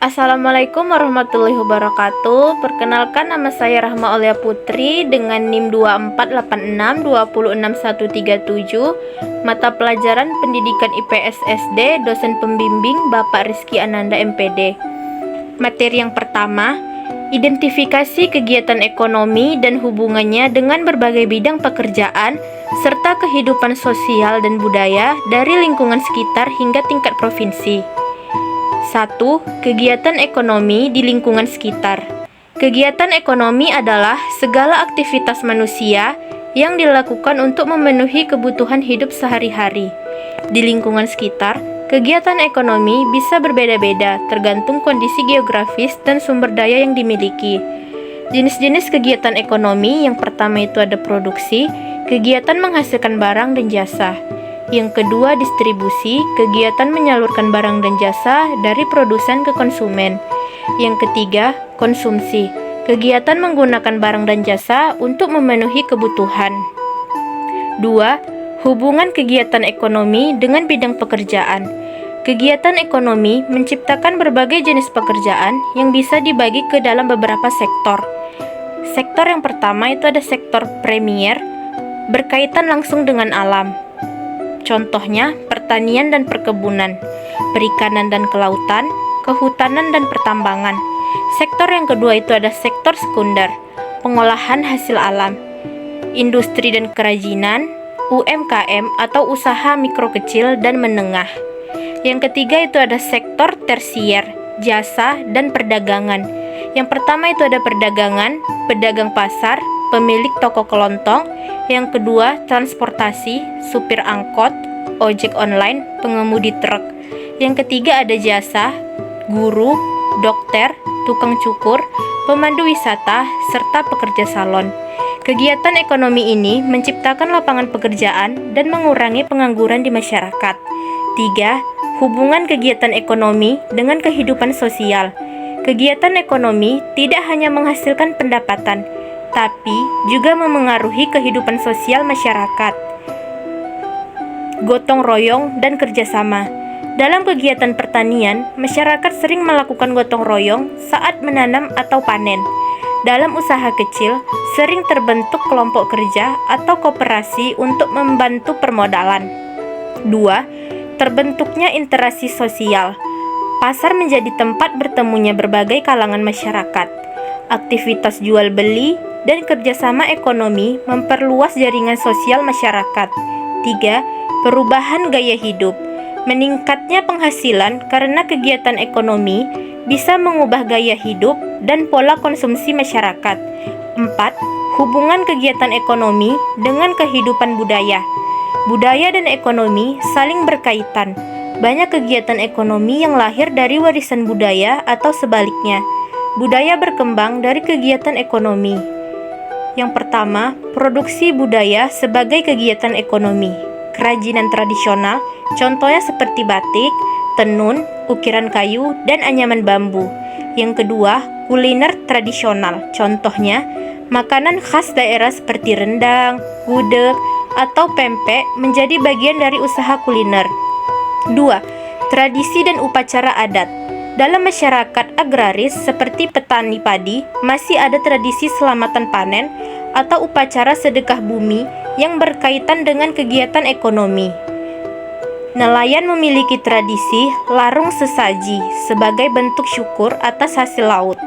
Assalamualaikum warahmatullahi wabarakatuh. Perkenalkan, nama saya Rahma Aulia Putri dengan NIM 2486 2066137. Mata pelajaran Pendidikan IPS SD, dosen pembimbing Bapak Rizky Ananda MPD. Materi yang pertama, identifikasi kegiatan ekonomi dan hubungannya dengan berbagai bidang pekerjaan serta kehidupan sosial dan budaya dari lingkungan sekitar hingga tingkat provinsi. 1. Kegiatan ekonomi di lingkungan sekitar. Kegiatan ekonomi adalah segala aktivitas manusia yang dilakukan untuk memenuhi kebutuhan hidup sehari-hari. Di lingkungan sekitar, kegiatan ekonomi bisa berbeda-beda tergantung kondisi geografis dan sumber daya yang dimiliki. Jenis-jenis kegiatan ekonomi yang pertama itu ada produksi, kegiatan menghasilkan barang dan jasa. Yang kedua, distribusi, kegiatan menyalurkan barang dan jasa dari produsen ke konsumen. Yang ketiga, konsumsi, kegiatan menggunakan barang dan jasa untuk memenuhi kebutuhan. 2. Hubungan kegiatan ekonomi dengan bidang pekerjaan. Kegiatan ekonomi menciptakan berbagai jenis pekerjaan yang bisa dibagi ke dalam beberapa sektor. Sektor yang pertama itu ada sektor premier, berkaitan langsung dengan alam. Contohnya, pertanian dan perkebunan, perikanan dan kelautan, kehutanan dan pertambangan. Sektor yang kedua itu ada sektor sekunder, pengolahan hasil alam, industri dan kerajinan, UMKM atau usaha mikro kecil dan menengah. Yang ketiga itu ada sektor tersier, jasa dan perdagangan. Yang pertama itu ada perdagangan, pedagang pasar, pemilik toko kelontong. Yang kedua, transportasi, supir angkot, ojek online, pengemudi truk. Yang ketiga ada jasa, guru, dokter, tukang cukur, pemandu wisata, serta pekerja salon. Kegiatan ekonomi ini menciptakan lapangan pekerjaan dan mengurangi pengangguran di masyarakat. 3. Hubungan kegiatan ekonomi dengan kehidupan sosial. Kegiatan ekonomi tidak hanya menghasilkan pendapatan, tapi juga memengaruhi kehidupan sosial masyarakat. Gotong royong dan kerjasama. Dalam kegiatan pertanian, masyarakat sering melakukan gotong royong saat menanam atau panen. Dalam usaha kecil, sering terbentuk kelompok kerja atau koperasi untuk membantu permodalan. 2. Terbentuknya interaksi sosial. Pasar menjadi tempat bertemunya berbagai kalangan masyarakat. Aktivitas jual beli dan kerjasama ekonomi memperluas jaringan sosial masyarakat. 3. Perubahan gaya hidup. Meningkatnya penghasilan karena kegiatan ekonomi bisa mengubah gaya hidup dan pola konsumsi masyarakat. 4. Hubungan kegiatan ekonomi dengan kehidupan budaya. Budaya dan ekonomi saling berkaitan. Banyak kegiatan ekonomi yang lahir dari warisan budaya atau sebaliknya. Budaya berkembang dari kegiatan ekonomi. Yang pertama, produksi budaya sebagai kegiatan ekonomi. Kerajinan tradisional, contohnya seperti batik, tenun, ukiran kayu, dan anyaman bambu. Yang kedua, kuliner tradisional, contohnya makanan khas daerah seperti rendang, gudeg, atau pempek menjadi bagian dari usaha kuliner. 2. Tradisi dan upacara adat. Dalam masyarakat agraris seperti petani padi, masih ada tradisi selamatan panen atau upacara sedekah bumi yang berkaitan dengan kegiatan ekonomi. Nelayan memiliki tradisi larung sesaji sebagai bentuk syukur atas hasil laut.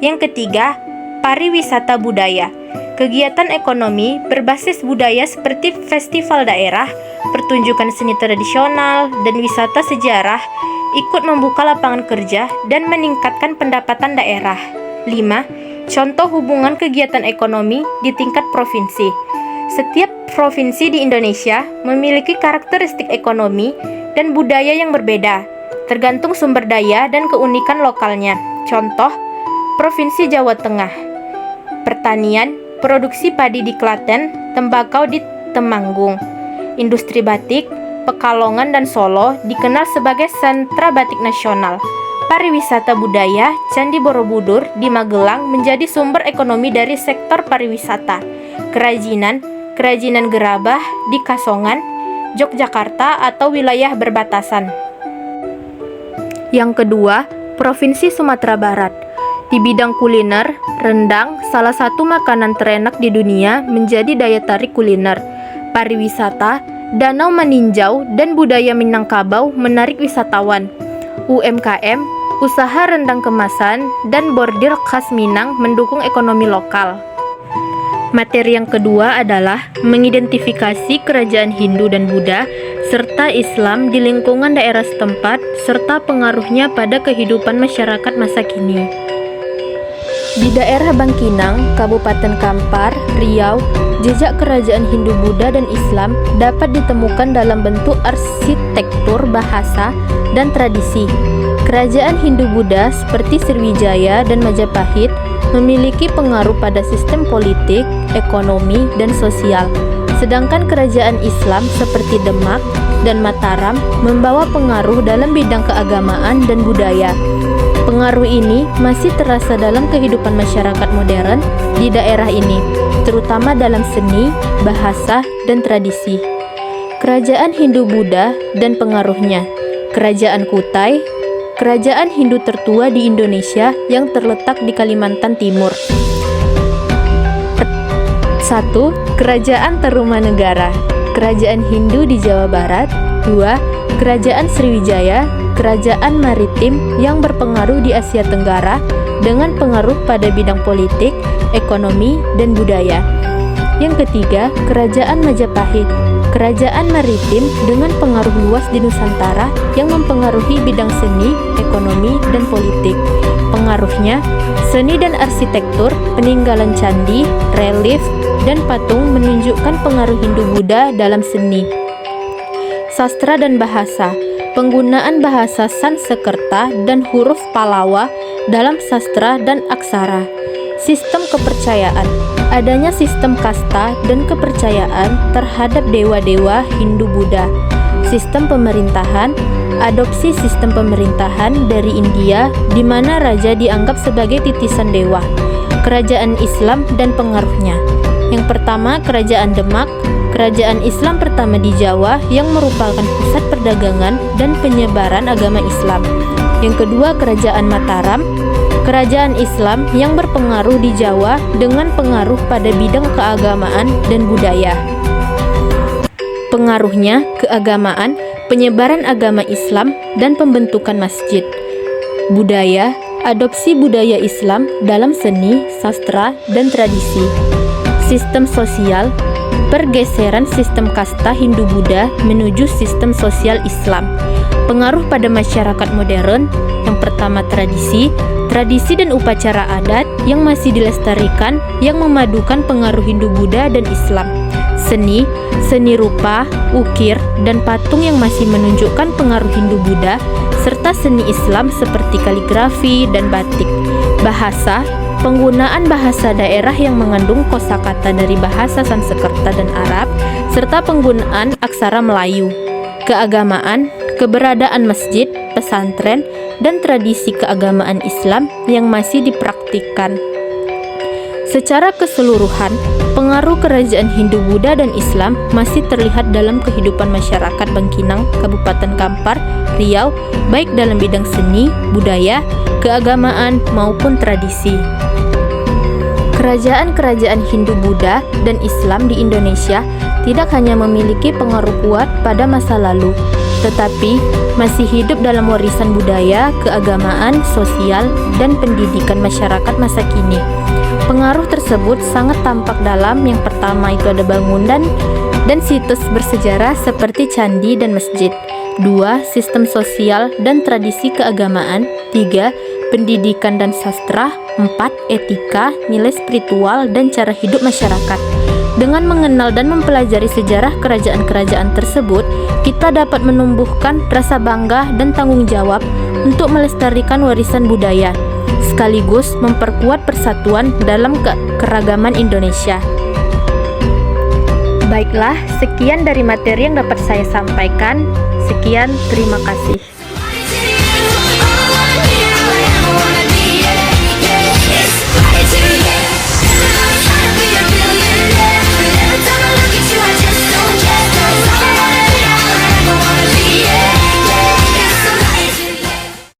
Yang ketiga, pariwisata budaya. Kegiatan ekonomi berbasis budaya seperti festival daerah, pertunjukan seni tradisional, dan wisata sejarah ikut membuka lapangan kerja dan meningkatkan pendapatan daerah. 5. Contoh hubungan kegiatan ekonomi di tingkat provinsi. Setiap provinsi di Indonesia memiliki karakteristik ekonomi dan budaya yang berbeda, tergantung sumber daya dan keunikan lokalnya. Contoh, Provinsi Jawa Tengah. Pertanian, produksi padi di Klaten, tembakau di Temanggung. Industri batik, Pekalongan dan Solo dikenal sebagai sentra batik nasional. Pariwisata budaya, Candi Borobudur di Magelang menjadi sumber ekonomi dari sektor pariwisata. Kerajinan gerabah di Kasongan, Yogyakarta atau wilayah berbatasan. Yang kedua, Provinsi Sumatera Barat. Di bidang kuliner, rendang, salah satu makanan terenak di dunia, menjadi daya tarik kuliner. Pariwisata, danau meninjau, dan budaya Minangkabau menarik wisatawan. UMKM, usaha rendang kemasan, dan bordir khas Minang mendukung ekonomi lokal. Materi yang kedua adalah mengidentifikasi kerajaan Hindu dan Buddha serta Islam di lingkungan daerah setempat serta pengaruhnya pada kehidupan masyarakat masa kini. Di daerah Bangkinang, Kabupaten Kampar, Riau, jejak kerajaan Hindu, Buddha, dan Islam dapat ditemukan dalam bentuk arsitektur, bahasa, dan tradisi. Kerajaan Hindu-Buddha seperti Sriwijaya dan Majapahit memiliki pengaruh pada sistem politik, ekonomi, dan sosial. Sedangkan kerajaan Islam seperti Demak dan Mataram membawa pengaruh dalam bidang keagamaan dan budaya. Pengaruh ini masih terasa dalam kehidupan masyarakat modern di daerah ini, terutama dalam seni, bahasa, dan tradisi. Kerajaan Hindu-Buddha dan pengaruhnya. Kerajaan Kutai, kerajaan Hindu tertua di Indonesia yang terletak di Kalimantan Timur. 1. Kerajaan Tarumanegara, kerajaan Hindu di Jawa Barat. 2. Kerajaan Sriwijaya, kerajaan maritim yang berpengaruh di Asia Tenggara dengan pengaruh pada bidang politik, ekonomi, dan budaya. Yang ketiga, kerajaan Majapahit, kerajaan maritim dengan pengaruh luas di Nusantara yang mempengaruhi bidang seni, ekonomi, dan politik. Pengaruhnya, seni dan arsitektur, peninggalan candi, relief, dan patung menunjukkan pengaruh Hindu-Buddha dalam seni. Sastra dan bahasa, penggunaan bahasa Sanskerta dan huruf Pallava dalam sastra dan aksara. Sistem kepercayaan, adanya sistem kasta dan kepercayaan terhadap dewa-dewa Hindu-Buddha. Sistem pemerintahan, adopsi sistem pemerintahan dari India di mana raja dianggap sebagai titisan dewa. Kerajaan Islam dan pengaruhnya. Yang pertama, Kerajaan Demak, kerajaan Islam pertama di Jawa yang merupakan pusat perdagangan dan penyebaran agama Islam. Yang kedua, Kerajaan Mataram, kerajaan Islam yang berpengaruh di Jawa dengan pengaruh pada bidang keagamaan dan budaya. Pengaruhnya, keagamaan, penyebaran agama Islam, dan pembentukan masjid. Budaya, adopsi budaya Islam dalam seni, sastra, dan tradisi. Sistem sosial, pergeseran sistem kasta Hindu-Buddha menuju sistem sosial Islam. Pengaruh pada masyarakat modern, yang pertama tradisi dan upacara adat yang masih dilestarikan yang memadukan pengaruh Hindu-Buddha dan Islam. Seni rupa, ukir, dan patung yang masih menunjukkan pengaruh Hindu-Buddha, serta seni Islam seperti kaligrafi dan batik. Bahasa, penggunaan bahasa daerah yang mengandung kosakata dari bahasa Sanskerta dan Arab, serta penggunaan aksara Melayu. Keagamaan, keberadaan masjid, pesantren, dan tradisi keagamaan Islam yang masih dipraktikkan. Secara keseluruhan, pengaruh kerajaan Hindu-Buddha dan Islam masih terlihat dalam kehidupan masyarakat Bangkinang, Kabupaten Kampar, Riau, baik dalam bidang seni, budaya, keagamaan, maupun tradisi. Kerajaan-kerajaan Hindu-Buddha dan Islam di Indonesia tidak hanya memiliki pengaruh kuat pada masa lalu, tetapi masih hidup dalam warisan budaya, keagamaan, sosial, dan pendidikan masyarakat masa kini. Pengaruh tersebut sangat tampak dalam yang pertama itu ada bangunan dan situs bersejarah seperti candi dan masjid. 2. Sistem sosial dan tradisi keagamaan. 3. Pendidikan dan sastra. 4. Etika, nilai spiritual, dan cara hidup masyarakat. Dengan mengenal dan mempelajari sejarah kerajaan-kerajaan tersebut, kita dapat menumbuhkan rasa bangga dan tanggung jawab untuk melestarikan warisan budaya, sekaligus memperkuat persatuan dalam keragaman Indonesia. Baiklah, sekian dari materi yang dapat saya sampaikan. Sekian, terima kasih.